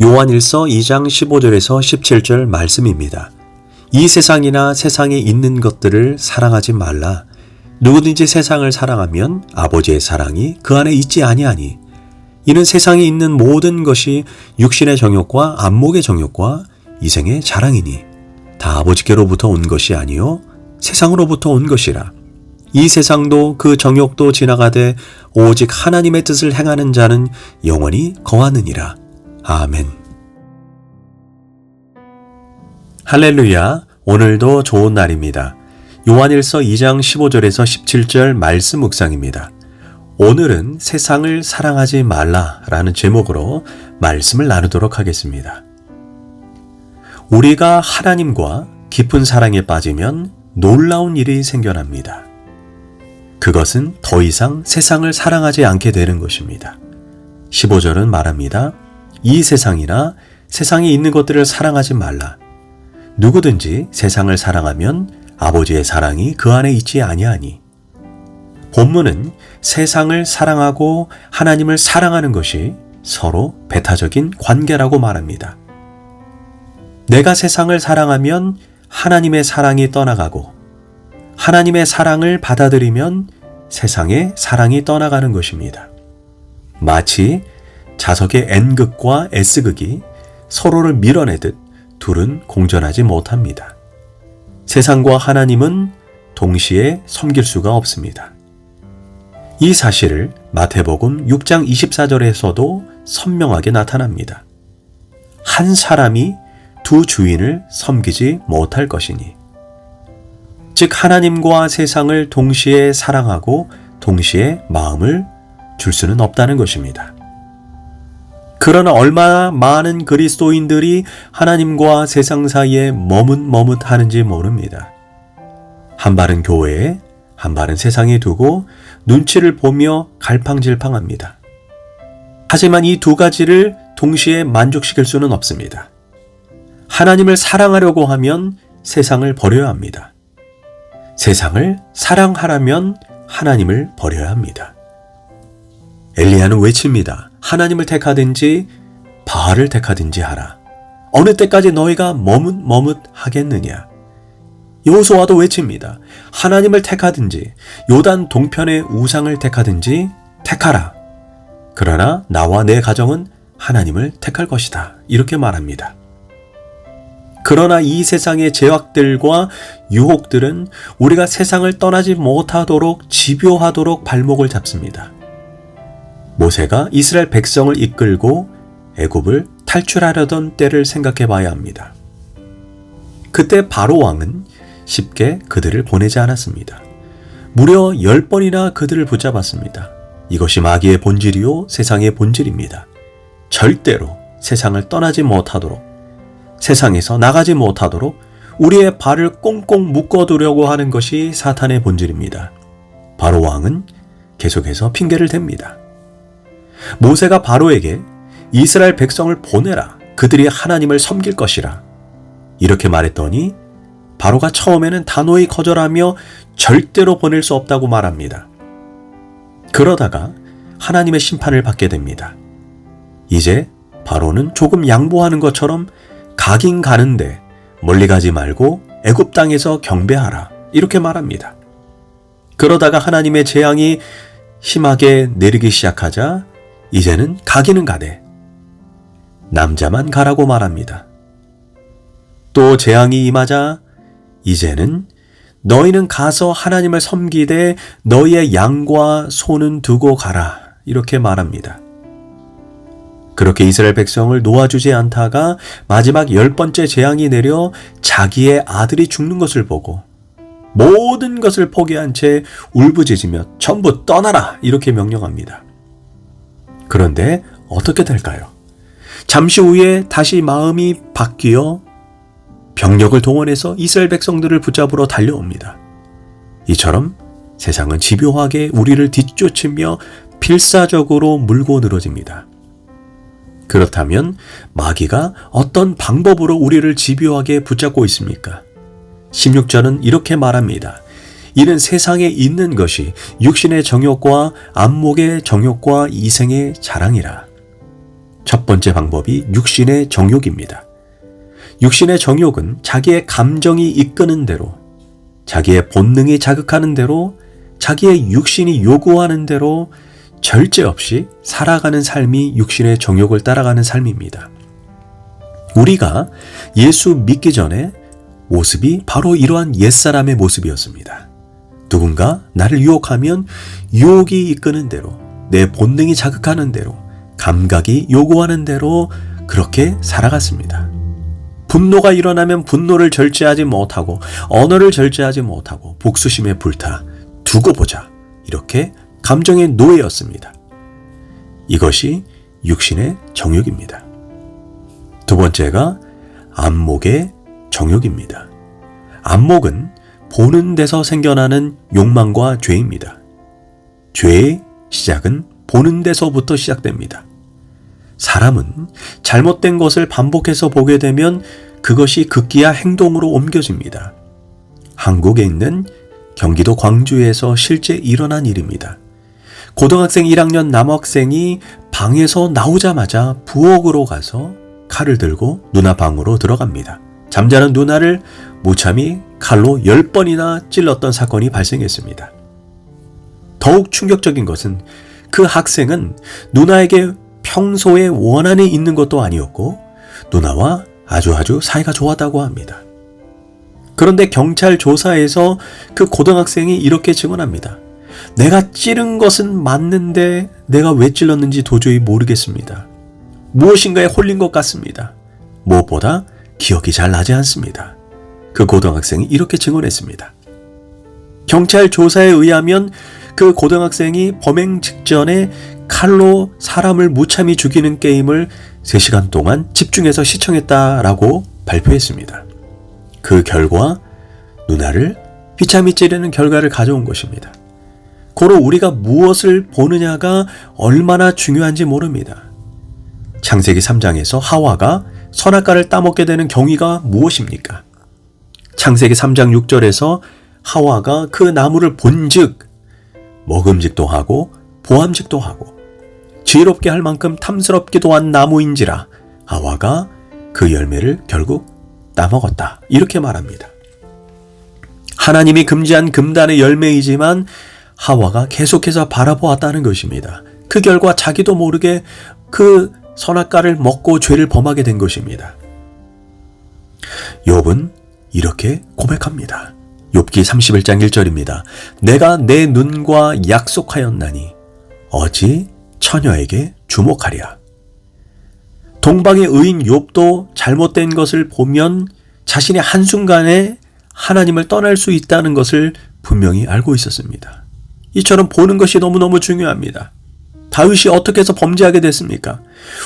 요한일서 2장 15절에서 17절 말씀입니다. 이 세상이나 세상에 있는 것들을 사랑하지 말라. 누구든지 세상을 사랑하면 아버지의 사랑이 그 안에 있지 아니하니 이는 세상에 있는 모든 것이 육신의 정욕과 안목의 정욕과 이생의 자랑이니 다 아버지께로부터 온 것이 아니요 세상으로부터 온 것이라. 이 세상도 그 정욕도 지나가되 오직 하나님의 뜻을 행하는 자는 영원히 거하느니라. 아멘. 할렐루야. 오늘도 좋은 날입니다. 요한일서 2장 15절에서 17절 말씀 묵상입니다. 오늘은 세상을 사랑하지 말라라는 제목으로 말씀을 나누도록 하겠습니다. 우리가 하나님과 깊은 사랑에 빠지면 놀라운 일이 생겨납니다. 그것은 더 이상 세상을 사랑하지 않게 되는 것입니다. 15절은 말합니다. 이 세상이나 세상에 있는 것들을 사랑하지 말라. 누구든지 세상을 사랑하면 아버지의 사랑이 그 안에 있지 아니하니. 본문은 세상을 사랑하고 하나님을 사랑하는 것이 서로 배타적인 관계라고 말합니다. 내가 세상을 사랑하면 하나님의 사랑이 떠나가고 하나님의 사랑을 받아들이면 세상의 사랑이 떠나가는 것입니다. 마치 자석의 N극과 S극이 서로를 밀어내듯 둘은 공존하지 못합니다. 세상과 하나님은 동시에 섬길 수가 없습니다. 이 사실을 마태복음 6장 24절에서도 선명하게 나타납니다. 한 사람이 두 주인을 섬기지 못할 것이니. 즉 하나님과 세상을 동시에 사랑하고 동시에 마음을 줄 수는 없다는 것입니다. 그러나 얼마나 많은 그리스도인들이 하나님과 세상 사이에 머뭇머뭇하는지 모릅니다. 한 발은 교회에 한 발은 세상에 두고 눈치를 보며 갈팡질팡합니다. 하지만 이 두 가지를 동시에 만족시킬 수는 없습니다. 하나님을 사랑하려고 하면 세상을 버려야 합니다. 세상을 사랑하려면 하나님을 버려야 합니다. 엘리야는 외칩니다. 하나님을 택하든지 바알을 택하든지 하라. 어느 때까지 너희가 머뭇머뭇하겠느냐. 여호수아도 외칩니다. 하나님을 택하든지 요단 동편의 우상을 택하든지 택하라. 그러나 나와 내 가정은 하나님을 택할 것이다. 이렇게 말합니다. 그러나 이 세상의 죄악들과 유혹들은 우리가 세상을 떠나지 못하도록 집요하도록 발목을 잡습니다. 모세가 이스라엘 백성을 이끌고 애굽을 탈출하려던 때를 생각해 봐야 합니다. 그때 바로 왕은 쉽게 그들을 보내지 않았습니다. 무려 10번이나 그들을 붙잡았습니다. 이것이 마귀의 본질이요 세상의 본질입니다. 절대로 세상을 떠나지 못하도록, 세상에서 나가지 못하도록 우리의 발을 꽁꽁 묶어두려고 하는 것이 사탄의 본질입니다. 바로 왕은 계속해서 핑계를 댑니다. 모세가 바로에게 이스라엘 백성을 보내라. 그들이 하나님을 섬길 것이라. 이렇게 말했더니 바로가 처음에는 단호히 거절하며 절대로 보낼 수 없다고 말합니다. 그러다가 하나님의 심판을 받게 됩니다. 이제 바로는 조금 양보하는 것처럼 가긴 가는데 멀리 가지 말고 애굽 땅에서 경배하라. 이렇게 말합니다. 그러다가 하나님의 재앙이 심하게 내리기 시작하자 이제는 가기는 가되 남자만 가라고 말합니다. 또 재앙이 임하자 이제는 너희는 가서 하나님을 섬기되 너희의 양과 소는 두고 가라. 이렇게 말합니다. 그렇게 이스라엘 백성을 놓아주지 않다가 마지막 10번째 재앙이 내려 자기의 아들이 죽는 것을 보고 모든 것을 포기한 채 울부짖으며 전부 떠나라. 이렇게 명령합니다. 그런데 어떻게 될까요? 잠시 후에 다시 마음이 바뀌어 병력을 동원해서 이스라엘 백성들을 붙잡으러 달려옵니다. 이처럼 세상은 집요하게 우리를 뒤쫓으며 필사적으로 물고 늘어집니다. 그렇다면 마귀가 어떤 방법으로 우리를 집요하게 붙잡고 있습니까? 16절은 이렇게 말합니다. 이는 세상에 있는 것이 육신의 정욕과 안목의 정욕과 이생의 자랑이라. 첫 번째 방법이 육신의 정욕입니다. 육신의 정욕은 자기의 감정이 이끄는 대로, 자기의 본능이 자극하는 대로, 자기의 육신이 요구하는 대로 절제 없이 살아가는 삶이 육신의 정욕을 따라가는 삶입니다. 우리가 예수 믿기 전에 모습이 바로 이러한 옛사람의 모습이었습니다. 누군가 나를 유혹하면 유혹이 이끄는 대로, 내 본능이 자극하는 대로, 감각이 요구하는 대로 그렇게 살아갔습니다. 분노가 일어나면 분노를 절제하지 못하고, 언어를 절제하지 못하고 복수심에 불타 두고 보자, 이렇게 감정의 노예였습니다. 이것이 육신의 정욕입니다. 두 번째가 안목의 정욕입니다. 안목은 보는 데서 생겨나는 욕망과 죄입니다. 죄의 시작은 보는 데서부터 시작됩니다. 사람은 잘못된 것을 반복해서 보게 되면 그것이 급기야 행동으로 옮겨집니다. 한국에 있는 경기도 광주에서 실제 일어난 일입니다. 고등학생 1학년 남학생이 방에서 나오자마자 부엌으로 가서 칼을 들고 누나 방으로 들어갑니다. 잠자는 누나를 무참히 칼로 10번이나 찔렀던 사건이 발생했습니다. 더욱 충격적인 것은 그 학생은 누나에게 평소에 원한이 있는 것도 아니었고 누나와 아주 사이가 좋았다고 합니다. 그런데 경찰 조사에서 그 고등학생이 이렇게 증언합니다. 내가 찌른 것은 맞는데 내가 왜 찔렀는지 도저히 모르겠습니다. 무엇인가에 홀린 것 같습니다. 무엇보다 기억이 잘 나지 않습니다. 그 고등학생이 이렇게 증언했습니다. 경찰 조사에 의하면 그 고등학생이 범행 직전에 칼로 사람을 무참히 죽이는 게임을 3시간 동안 집중해서 시청했다라고 발표했습니다. 그 결과 누나를 비참히 찌르는 결과를 가져온 것입니다. 고로 우리가 무엇을 보느냐가 얼마나 중요한지 모릅니다. 창세기 3장에서 하와가 선악과를 따먹게 되는 경위가 무엇입니까? 창세기 3장 6절에서 하와가 그 나무를 본즉 먹음직도 하고 보암직도 하고 지혜롭게 할 만큼 탐스럽기도 한 나무인지라 하와가 그 열매를 결국 따먹었다. 이렇게 말합니다. 하나님이 금지한 금단의 열매이지만 하와가 계속해서 바라보았다는 것입니다. 그 결과 자기도 모르게 그 선악과를 먹고 죄를 범하게 된 것입니다. 욥은 이렇게 고백합니다. 욥기 31장 1절입니다. 내가 내 눈과 약속하였나니 어찌 처녀에게 주목하랴. 동방의 의인 욥도 잘못된 것을 보면 자신이 한순간에 하나님을 떠날 수 있다는 것을 분명히 알고 있었습니다. 이처럼 보는 것이 너무너무 중요합니다. 다윗이 어떻게 해서 범죄하게 됐습니까?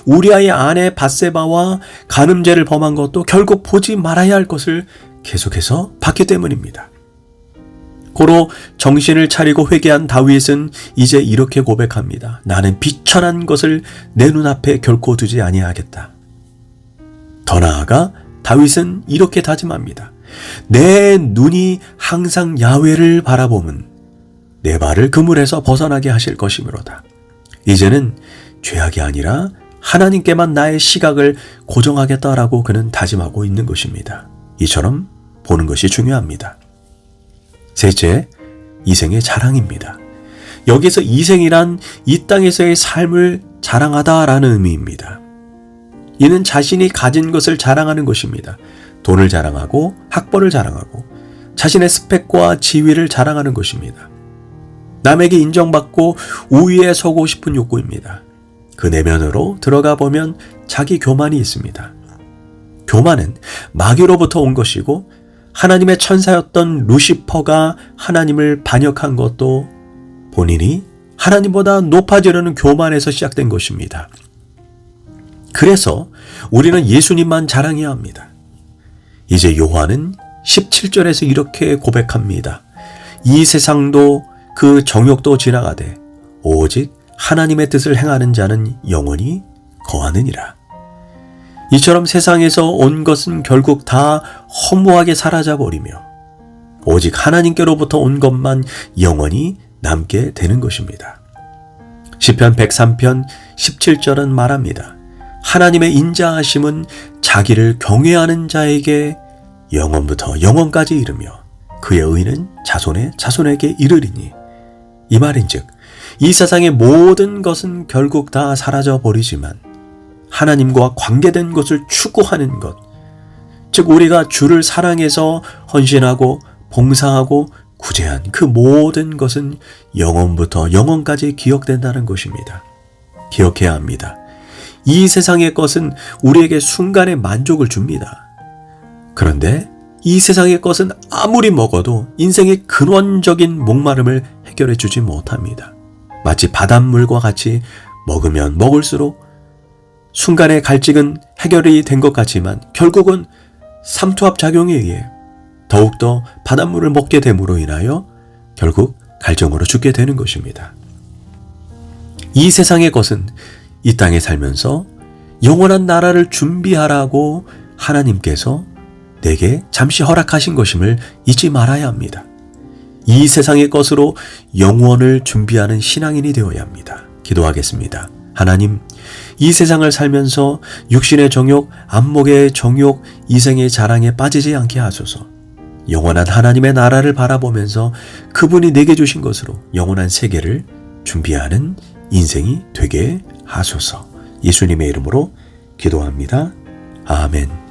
우리아의 아내 밧세바와 간음죄를 범한 것도 결국 보지 말아야 할 것을 계속해서 봤기 때문입니다. 고로 정신을 차리고 회개한 다윗은 이제 이렇게 고백합니다. 나는 비천한 것을 내 눈앞에 결코 두지 아니하겠다. 더 나아가 다윗은 이렇게 다짐합니다. 내 눈이 항상 야훼를 바라보면 내 발을 그물에서 벗어나게 하실 것이므로다. 이제는 죄악이 아니라 하나님께만 나의 시각을 고정하겠다라고 그는 다짐하고 있는 것입니다. 이처럼 보는 것이 중요합니다. 셋째, 이생의 자랑입니다. 여기서 이생이란 이 땅에서의 삶을 자랑하다라는 의미입니다. 이는 자신이 가진 것을 자랑하는 것입니다. 돈을 자랑하고 학벌을 자랑하고 자신의 스펙과 지위를 자랑하는 것입니다. 남에게 인정받고 우위에 서고 싶은 욕구입니다. 그 내면으로 들어가 보면 자기 교만이 있습니다. 교만은 마귀로부터 온 것이고 하나님의 천사였던 루시퍼가 하나님을 반역한 것도 본인이 하나님보다 높아지려는 교만에서 시작된 것입니다. 그래서 우리는 예수님만 자랑해야 합니다. 이제 요한은 17절에서 이렇게 고백합니다. 이 세상도 그 정욕도 지나가되 오직 하나님의 뜻을 행하는 자는 영원히 거하느니라. 이처럼 세상에서 온 것은 결국 다 허무하게 사라져버리며 오직 하나님께로부터 온 것만 영원히 남게 되는 것입니다. 시편 103편 17절은 말합니다. 하나님의 인자하심은 자기를 경외하는 자에게 영원부터 영원까지 이르며 그의 의는 자손의 자손에게 이르리니, 이 말인즉 이 세상의 모든 것은 결국 다 사라져 버리지만 하나님과 관계된 것을 추구하는 것, 즉 우리가 주를 사랑해서 헌신하고 봉사하고 구제한 그 모든 것은 영원부터 영원까지 기억된다는 것입니다. 기억해야 합니다. 이 세상의 것은 우리에게 순간의 만족을 줍니다. 그런데 이 세상의 것은 아무리 먹어도 인생의 근원적인 목마름을 해결해 주지 못합니다. 마치 바닷물과 같이 먹으면 먹을수록 순간의 갈증은 해결이 된 것 같지만 결국은 삼투압 작용에 의해 더욱더 바닷물을 먹게 됨으로 인하여 결국 갈증으로 죽게 되는 것입니다. 이 세상의 것은 이 땅에 살면서 영원한 나라를 준비하라고 하나님께서 내게 잠시 허락하신 것임을 잊지 말아야 합니다. 이 세상의 것으로 영원을 준비하는 신앙인이 되어야 합니다. 기도하겠습니다. 하나님, 이 세상을 살면서 육신의 정욕, 안목의 정욕, 이생의 자랑에 빠지지 않게 하소서. 영원한 하나님의 나라를 바라보면서 그분이 내게 주신 것으로 영원한 세계를 준비하는 인생이 되게 하소서. 예수님의 이름으로 기도합니다. 아멘.